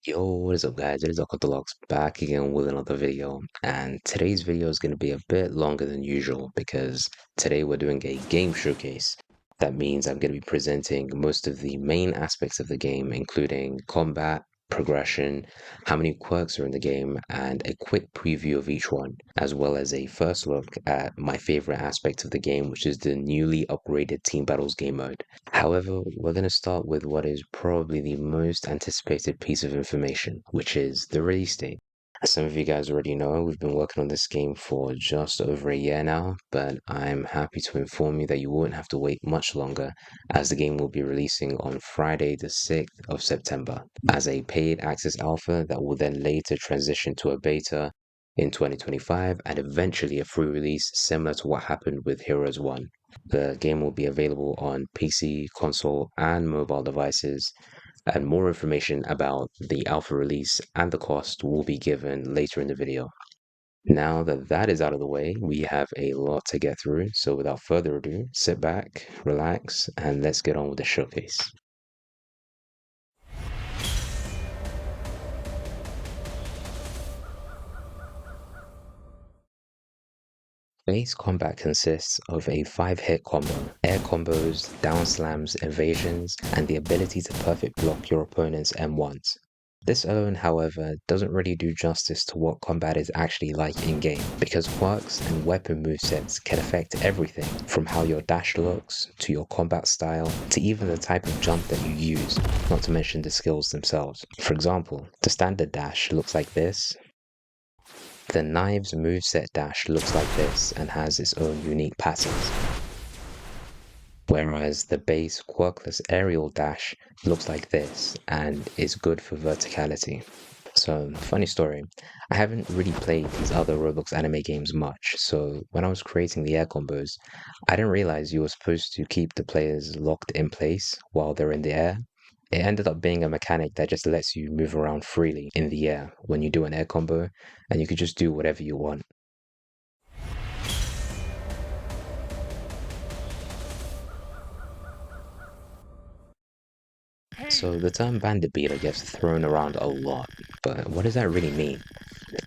Yo, what is up guys? It is Okotologs back again with another video, and today's video is going to be a bit longer than usual because today we're doing a game showcase. That means I'm going to be presenting most of the main aspects of the game, including combat, progression, how many quirks are in the game, and a quick preview of each one, as well as a first look at my favorite aspect of the game, which is the newly upgraded Team Battles game mode. However, we're going to start with what is probably the most anticipated piece of information, which is the release date. As some of you guys already know, we've been working on this game for just over a year now, but I'm happy to inform you that you won't have to wait much longer, as the game will be releasing on Friday, the 6th of September, as a paid access alpha that will then later transition to a beta in 2025 and eventually a free release similar to what happened with Heroes 1. The game will be available on PC, console, and mobile devices, and more information about the alpha release and the cost will be given later in the video. Now that that is out of the way, we have a lot to get through, so without further ado, sit back, relax, and let's get on with the showcase. Base combat consists of a 5-hit combo, air combos, down slams, evasions, and the ability to perfect block your opponent's M1s. This alone, however, doesn't really do justice to what combat is actually like in-game, because quirks and weapon movesets can affect everything from how your dash looks, to your combat style, to even the type of jump that you use, not to mention the skills themselves. For example, the standard dash looks like this. The Knives moveset dash looks like this and has its own unique patterns, whereas the base quirkless aerial dash looks like this and is good for verticality. So, funny story, I haven't really played these other Roblox anime games much, so when I was creating the air combos, I didn't realize you were supposed to keep the players locked in place while they're in the air. It ended up being a mechanic that just lets you move around freely in the air when you do an air combo, and you can just do whatever you want. So the term bandit beater gets thrown around a lot, but what does that really mean?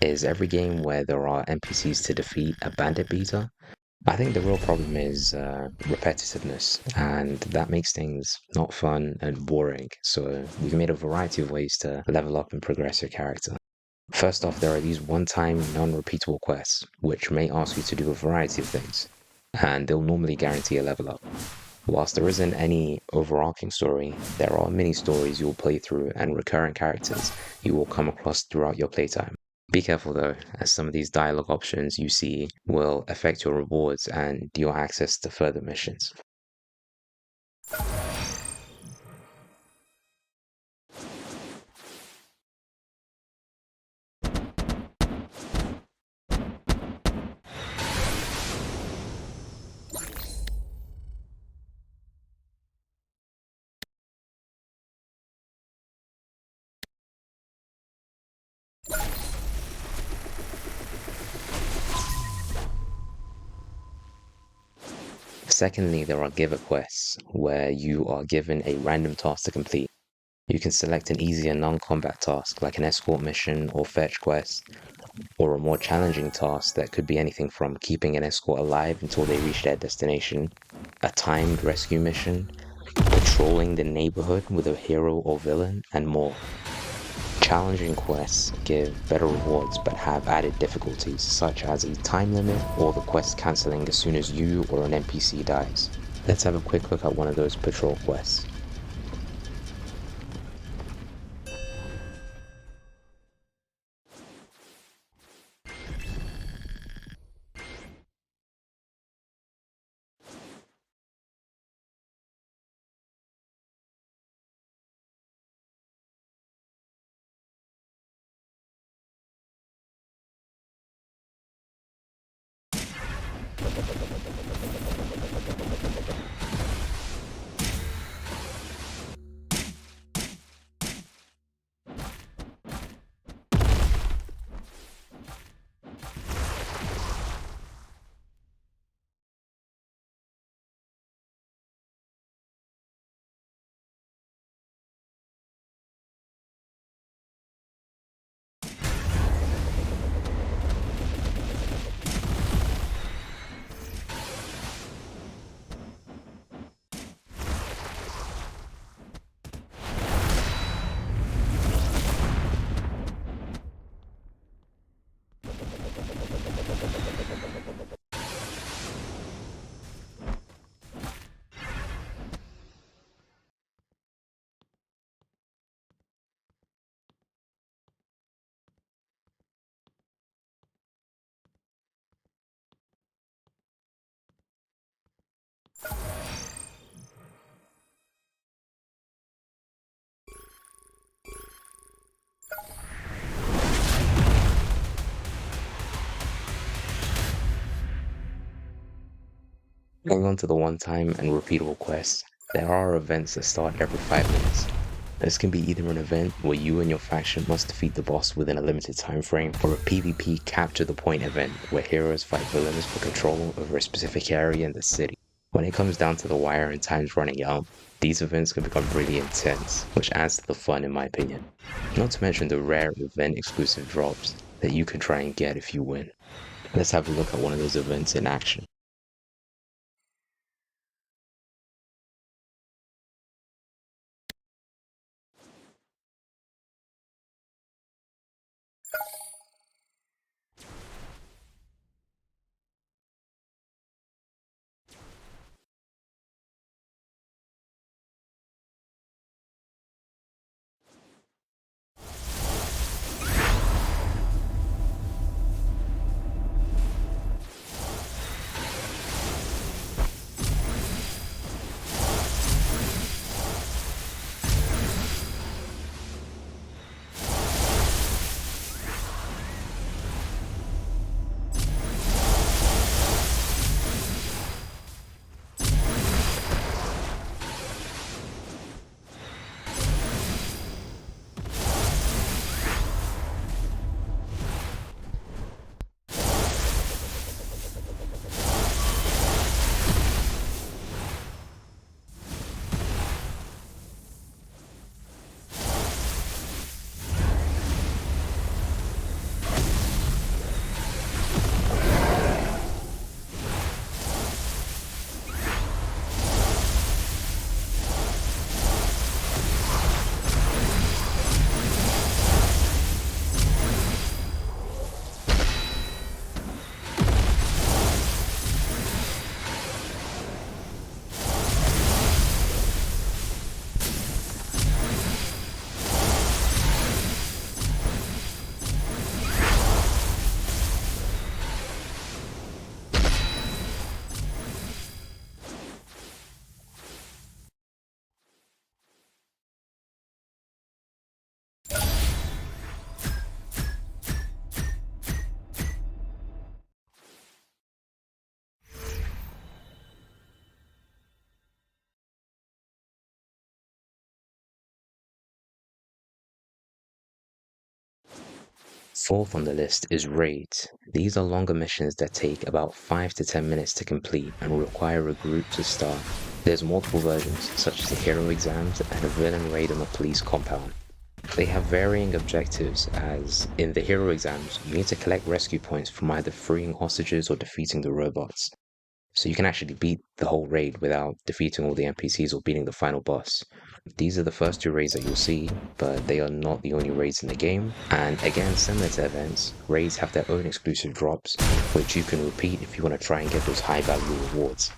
Is every game where there are NPCs to defeat a bandit beater? I think the real problem is repetitiveness, and that makes things not fun and boring. So we've made a variety of ways to level up and progress your character. First off, there are these one-time, non-repeatable quests, which may ask you to do a variety of things, and they'll normally guarantee a level up. Whilst there isn't any overarching story, there are mini stories you'll play through and recurrent characters you will come across throughout your playtime. Be careful though, as some of these dialogue options you see will affect your rewards and your access to further missions. Secondly, there are giver quests, where you are given a random task to complete. You can select an easier non-combat task like an escort mission or fetch quest, or a more challenging task that could be anything from keeping an escort alive until they reach their destination, a timed rescue mission, patrolling the neighborhood with a hero or villain, and more. Challenging quests give better rewards but have added difficulties, such as a time limit or the quest cancelling as soon as you or an NPC dies. Let's have a quick look at one of those patrol quests. Going on to the one-time and repeatable quests, there are events that start every 5 minutes. This can be either an event where you and your faction must defeat the boss within a limited time frame, or a PvP capture the point event where heroes fight villains for control over a specific area in the city. When it comes down to the wire and time's running out, these events can become really intense, which adds to the fun in my opinion. Not to mention the rare event exclusive drops that you can try and get if you win. Let's have a look at one of those events in action. Fourth on the list is raids. These are longer missions that take about 5 to 10 minutes to complete and will require a group to start. There's multiple versions, such as the hero exams and a villain raid on a police compound. They have varying objectives, as in the hero exams, you need to collect rescue points from either freeing hostages or defeating the robots. So you can actually beat the whole raid without defeating all the NPCs or beating the final boss. These are the first two raids that you'll see, but they are not the only raids in the game. And again, similar to events, raids have their own exclusive drops, which you can repeat if you want to try and get those high value rewards.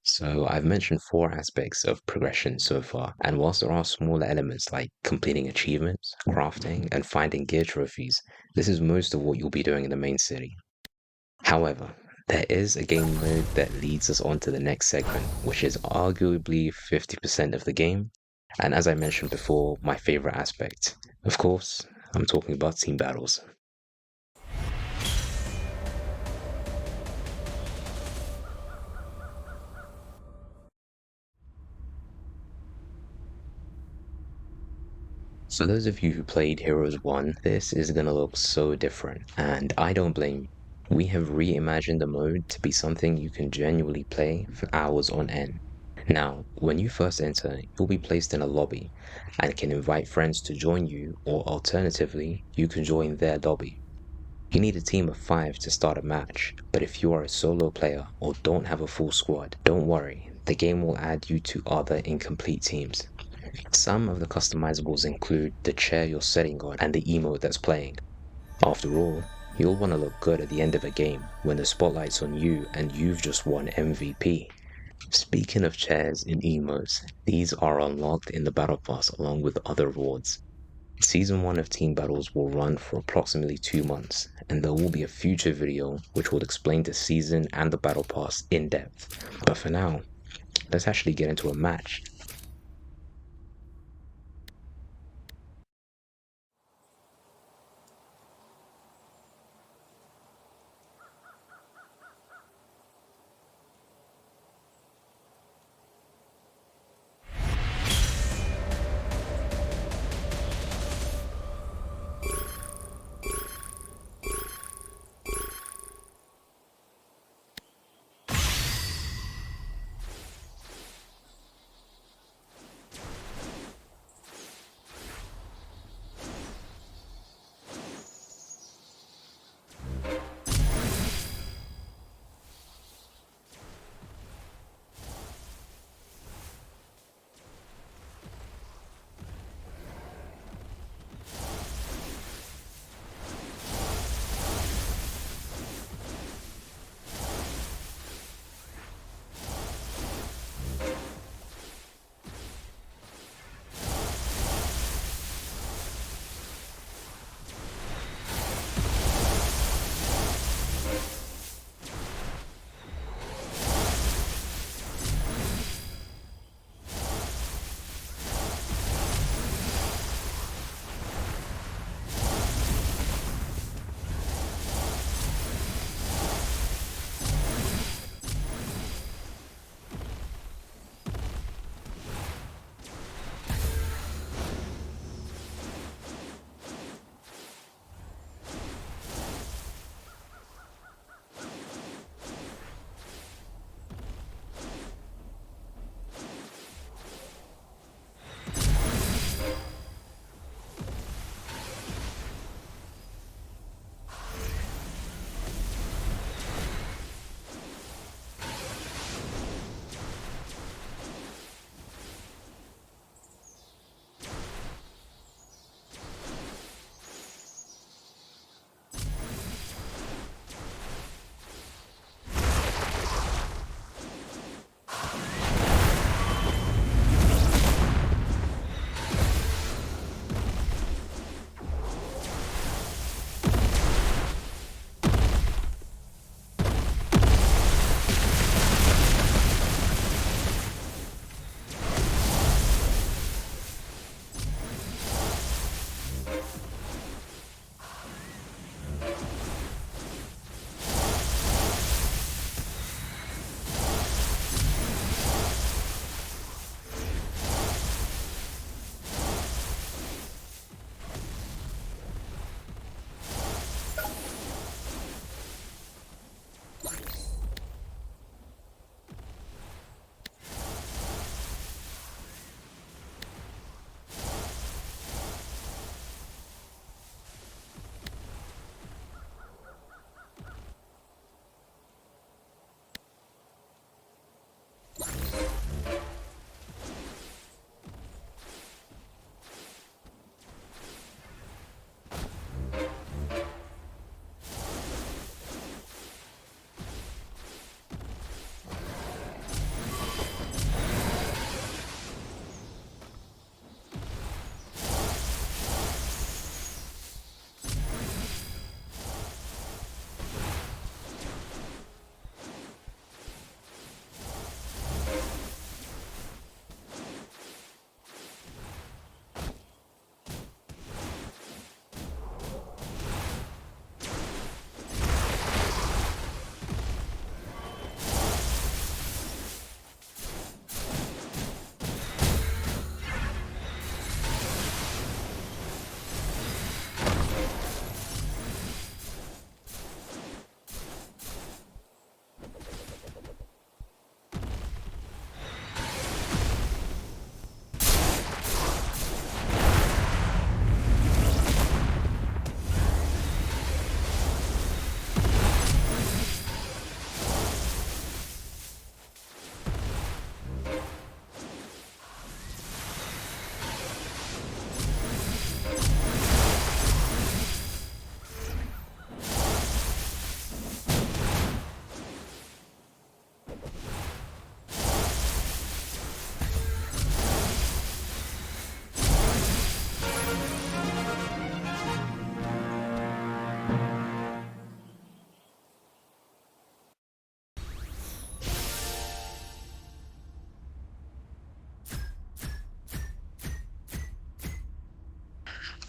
So I've mentioned four aspects of progression so far, and whilst there are smaller elements like completing achievements, crafting, and finding gear trophies, this is most of what you'll be doing in the main city. However, there is a game mode that leads us on to the next segment, which is arguably 50% of the game, and as I mentioned before, my favorite aspect. Of course, I'm talking about team battles. So those of you who played Heroes 1, this is gonna look so different, and I don't blame you. We have reimagined the mode to be something you can genuinely play for hours on end. Now, when you first enter, you'll be placed in a lobby and can invite friends to join you, or alternatively, you can join their lobby. You need a team of 5 to start a match, but if you are a solo player or don't have a full squad, don't worry, the game will add you to other incomplete teams. Some of the customizables include the chair you're sitting on and the emote that's playing. After all, you'll want to look good at the end of a game when the spotlight's on you and you've just won MVP. Speaking of chairs and emotes, these are unlocked in the Battle Pass along with other rewards. Season 1 of Team Battles will run for approximately 2 months, and there will be a future video which will explain the season and the Battle Pass in depth. But for now, let's actually get into a match.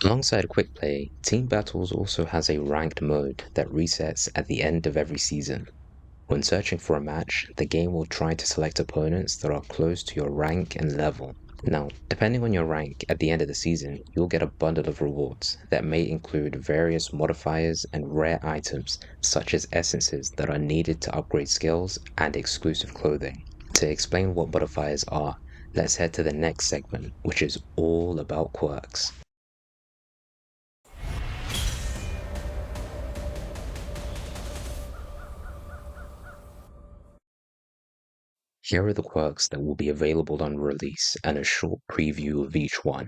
Alongside quick play, Team Battles also has a ranked mode that resets at the end of every season. When searching for a match, the game will try to select opponents that are close to your rank and level. Now, depending on your rank at the end of the season, you'll get a bundle of rewards that may include various modifiers and rare items, such as essences that are needed to upgrade skills and exclusive clothing. To explain what modifiers are, let's head to the next segment, which is all about quirks. Here are the quirks that will be available on release and a short preview of each one.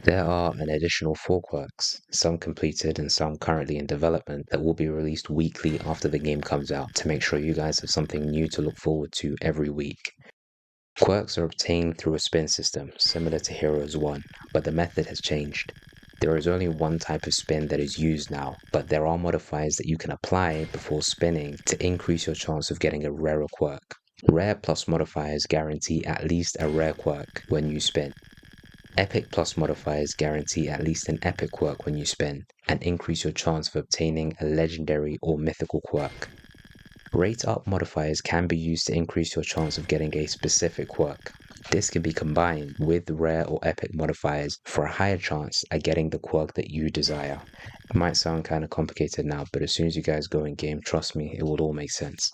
There are an additional 4 quirks, some completed and some currently in development, that will be released weekly after the game comes out to make sure you guys have something new to look forward to every week. Quirks are obtained through a spin system similar to Heroes 1, but the method has changed. There is only one type of spin that is used now, but there are modifiers that you can apply before spinning to increase your chance of getting a rarer quirk. Rare plus modifiers guarantee at least a rare quirk when you spin. Epic plus modifiers guarantee at least an epic quirk when you spin, and increase your chance of obtaining a legendary or mythical quirk. Rate up modifiers can be used to increase your chance of getting a specific quirk. This can be combined with rare or epic modifiers for a higher chance at getting the quirk that you desire. It might sound kind of complicated now, but as soon as you guys go in game, trust me, it will all make sense.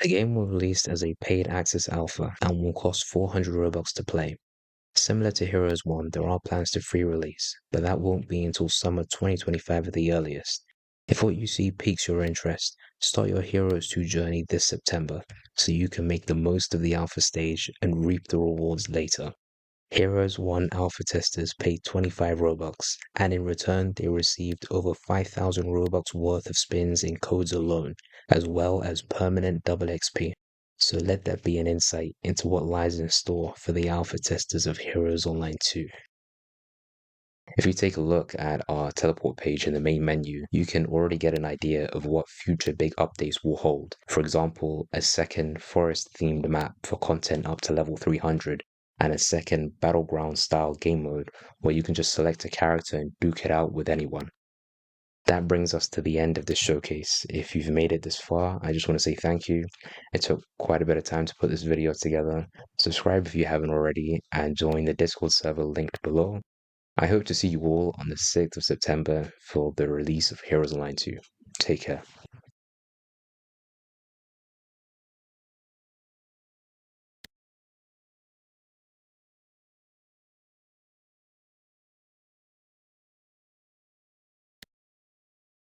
The game will release as a paid access alpha and will cost 400 Robux to play. Similar to Heroes 1, there are plans to free release, but that won't be until summer 2025 at the earliest. If what you see piques your interest, start your Heroes 2 journey this September so you can make the most of the alpha stage and reap the rewards later. Heroes 1 alpha testers paid 25 Robux, and in return they received over 5,000 Robux worth of spins in codes alone, as well as permanent double XP. So let that be an insight into what lies in store for the alpha testers of Heroes Online 2. If you take a look at our teleport page in the main menu, you can already get an idea of what future big updates will hold. For example, a second forest-themed map for content up to level 300, and a second battleground-style game mode where you can just select a character and duke it out with anyone. That brings us to the end of this showcase. If you've made it this far, I just want to say thank you. It took quite a bit of time to put this video together. Subscribe if you haven't already, and join the Discord server linked below. I hope to see you all on the 6th of September for the release of Heroes Online 2. Take care.